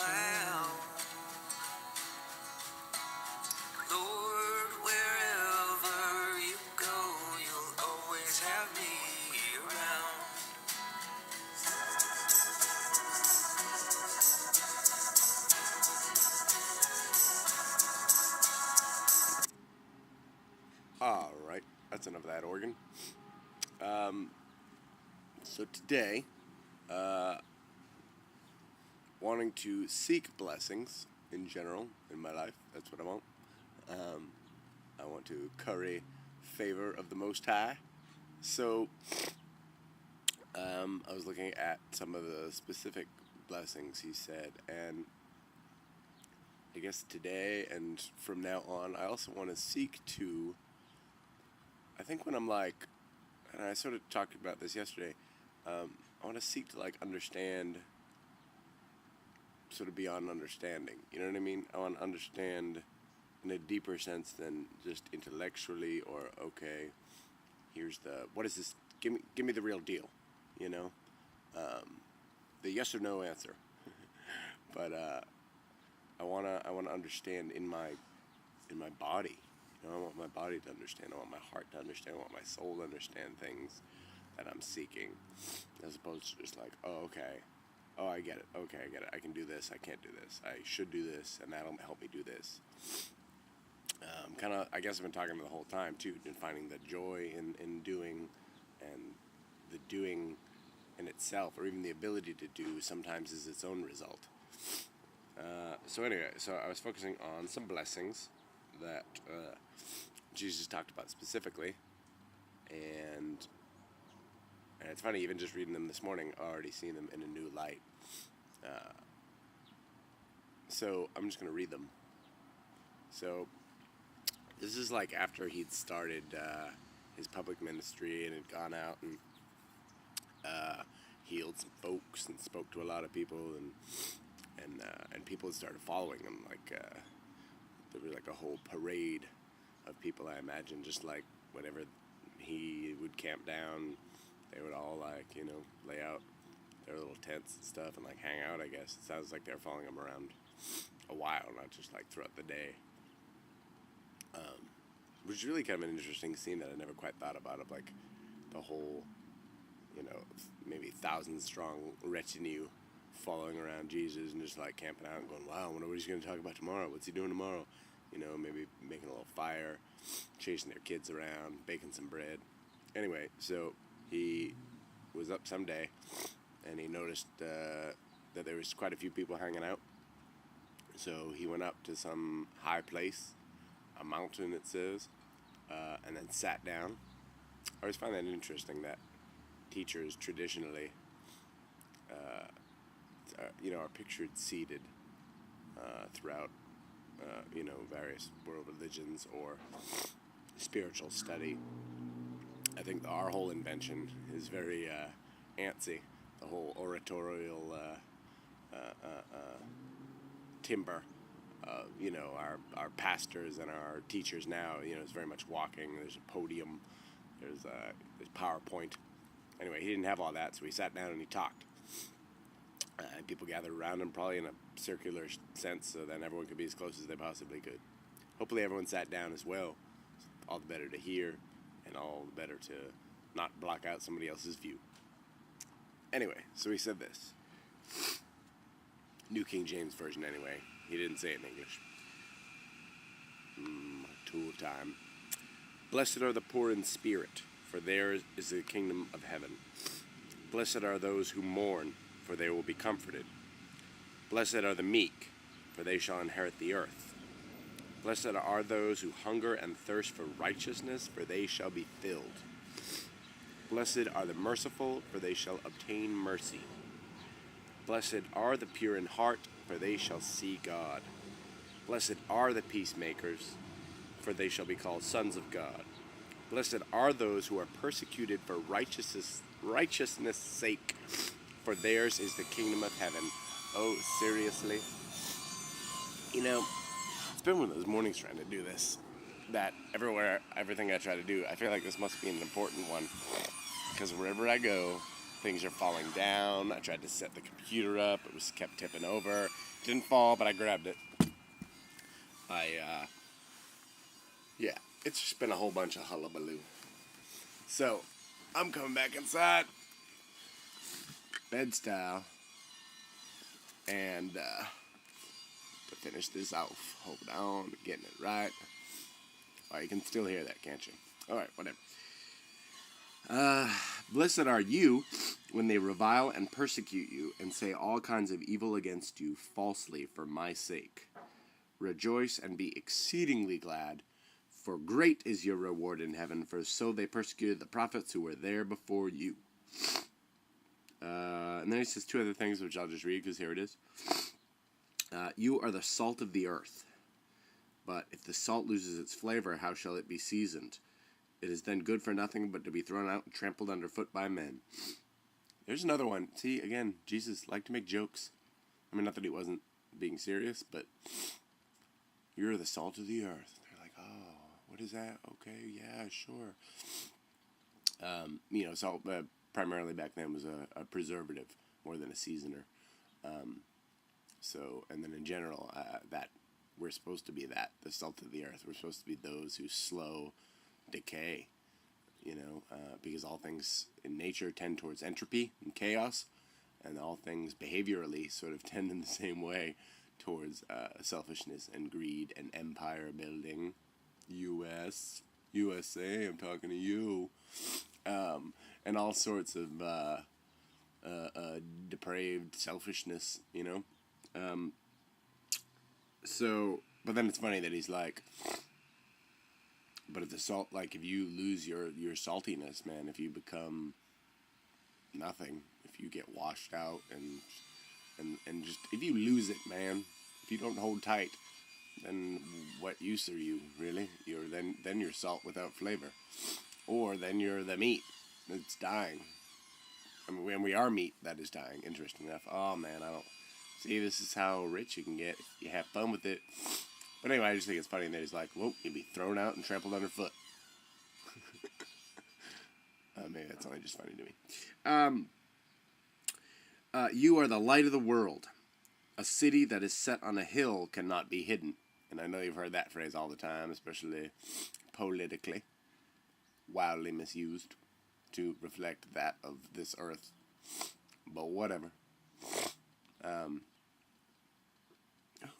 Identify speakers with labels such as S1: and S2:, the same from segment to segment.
S1: around. Lord, wherever you go, you'll always have me around.
S2: All right, that's enough of that organ. So today, wanting to seek blessings in general in my life. That's what I want. I want to curry favor of the Most High. So, I was looking at some of the specific blessings he said, and I guess today and from now on, I also want to seek to, I think when I'm like, and I sort of talked about this yesterday, I want to seek to like understand sort of beyond understanding. You know what I mean? I want to understand in a deeper sense than just intellectually or, okay, here's the, what is this? Give me the real deal, you know? The yes or no answer. But I wanna understand in my body. You know, I want my body to understand. I want my heart to understand. I want my soul to understand things that I'm seeking, as opposed to just like, oh, okay, oh, I get it. Okay, I get it. I can do this. I can't do this. I should do this, and that'll help me do this. Kind of, I guess I've been talking the whole time too, and finding the joy in doing, and the doing in itself, or even the ability to do, sometimes is its own result. So anyway, so I was focusing on some blessings that Jesus talked about specifically, and it's funny, even just reading them this morning, I already seen them in a new light. So I'm just going to read them. So this is like after he'd started his public ministry and had gone out and healed some folks and spoke to a lot of people, and people had started following him. Like there was like a whole parade of people, I imagine, just like whenever he would camp down, they would all like, you know, lay out their little tents and stuff and like hang out, I guess. It sounds like they were following him around a while, not just like throughout the day. Which is really kind of an interesting scene that I never quite thought about, of like the whole, you know, maybe 1,000-strong retinue following around Jesus and just like camping out and going, wow, I wonder what he's going to talk about tomorrow. What's he doing tomorrow? You know, maybe making a little fire, chasing their kids around, baking some bread. Anyway, so he was up someday and he noticed that there was quite a few people hanging out. So he went up to some high place, a mountain it says, and then sat down. I always find that interesting that teachers traditionally, you know, are pictured seated throughout, you know, various world religions or spiritual study. I think our whole invention is very antsy. The whole oratorial timber. You know, our pastors and our teachers now, you know, is very much walking. There's a podium. There's PowerPoint. Anyway, he didn't have all that, so he sat down and he talked. And people gathered around him, probably in a circular sense, so then everyone could be as close as they possibly could. Hopefully everyone sat down as well. All the better to hear, and all the better to not block out somebody else's view. Anyway, so he said this. New King James Version, anyway. He didn't say it in English. Tool time. Blessed are the poor in spirit, for theirs is the kingdom of heaven. Blessed are those who mourn, for they will be comforted. Blessed are the meek, for they shall inherit the earth. Blessed are those who hunger and thirst for righteousness, for they shall be filled. Blessed are the merciful, for they shall obtain mercy. Blessed are the pure in heart, for they shall see God. Blessed are the peacemakers, for they shall be called sons of God. Blessed are those who are persecuted for righteousness' sake, for theirs is the kingdom of heaven. Oh, seriously? You know, it's been one of those mornings trying to do this, that everything I try to do, I feel like this must be an important one, because wherever I go, Things are falling down. I tried to set the computer up. It was kept tipping over. Didn't fall, but I grabbed it. Yeah, it's just been a whole bunch of hullabaloo. So, I'm coming back inside, bed style, and to finish this off. Hold on, getting it right. Oh, you can still hear that, can't you? Alright, whatever. Blessed are you when they revile and persecute you and say all kinds of evil against you falsely for my sake. Rejoice and be exceedingly glad, for great is your reward in heaven, for so they persecuted the prophets who were there before you. And then he says two other things, which I'll just read, because here it is. You are the salt of the earth. But if the salt loses its flavor, how shall it be seasoned? It is then good for nothing but to be thrown out and trampled underfoot by men. There's another one. See, again, Jesus liked to make jokes. I mean, not that he wasn't being serious, but you're the salt of the earth. They're like, oh, what is that? Okay, yeah, sure. Salt primarily back then was a preservative more than a seasoner. And then in general, that we're supposed to be the salt of the earth. We're supposed to be those who slow decay, because all things in nature tend towards entropy and chaos, and all things behaviorally sort of tend in the same way towards selfishness and greed and empire building. USA, I'm talking to you, and all sorts of depraved selfishness, but then it's funny that he's like, but if the salt, like if you lose your saltiness, man, if you become nothing, if you get washed out and just, if you lose it, man, if you don't hold tight, then what use are you, really? Then you're salt without flavor. Or then you're the meat that's dying. I mean, when we are meat that is dying, interesting enough. Oh, man, I don't... See, this is how rich you can get if you have fun with it. But anyway, I just think it's funny that he's like, whoa, you'd be thrown out and trampled underfoot. Maybe that's only just funny to me. You are the light of the world. A city that is set on a hill cannot be hidden. And I know you've heard that phrase all the time, especially politically. Wildly misused to reflect that of this earth. But whatever. Who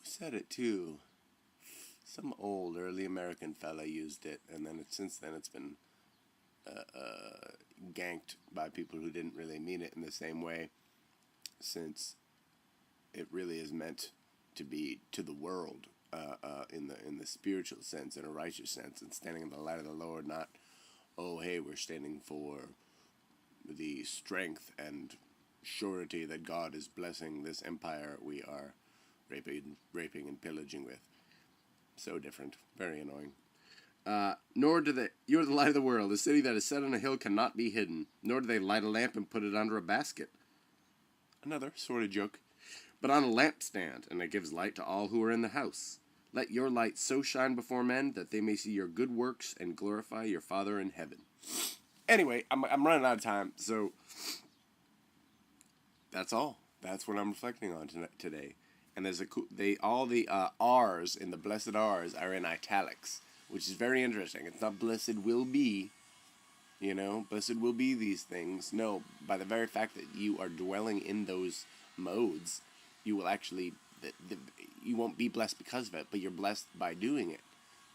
S2: said it too? Some old early American fella used it, and then since then it's been ganked by people who didn't really mean it in the same way, since it really is meant to be to the world in the spiritual sense, in a righteous sense, and standing in the light of the Lord, not, oh, hey, we're standing for the strength and surety that God is blessing this empire we are raping and pillaging with. So different. Very annoying. You're the light of the world. A city that is set on a hill cannot be hidden, nor do they light a lamp and put it under a basket. Another sort of joke. But on a lampstand, and it gives light to all who are in the house. Let your light so shine before men that they may see your good works and glorify your Father in heaven. Anyway, I'm running out of time, so that's all. That's what I'm reflecting on today. And there's all the R's in the blessed R's are in italics, which is very interesting. It's not blessed will be, blessed will be these things. No, by the very fact that you are dwelling in those modes, you will actually, you won't be blessed because of it, but you're blessed by doing it.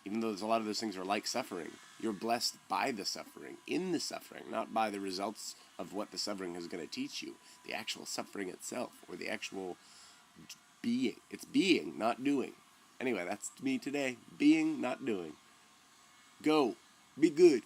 S2: Even though there's a lot of those things are like suffering, you're blessed by the suffering, in the suffering, not by the results of what the suffering is going to teach you. The actual suffering itself, or the actual being. It's being, not doing. Anyway, that's me today. Being, not doing. Go. Be good.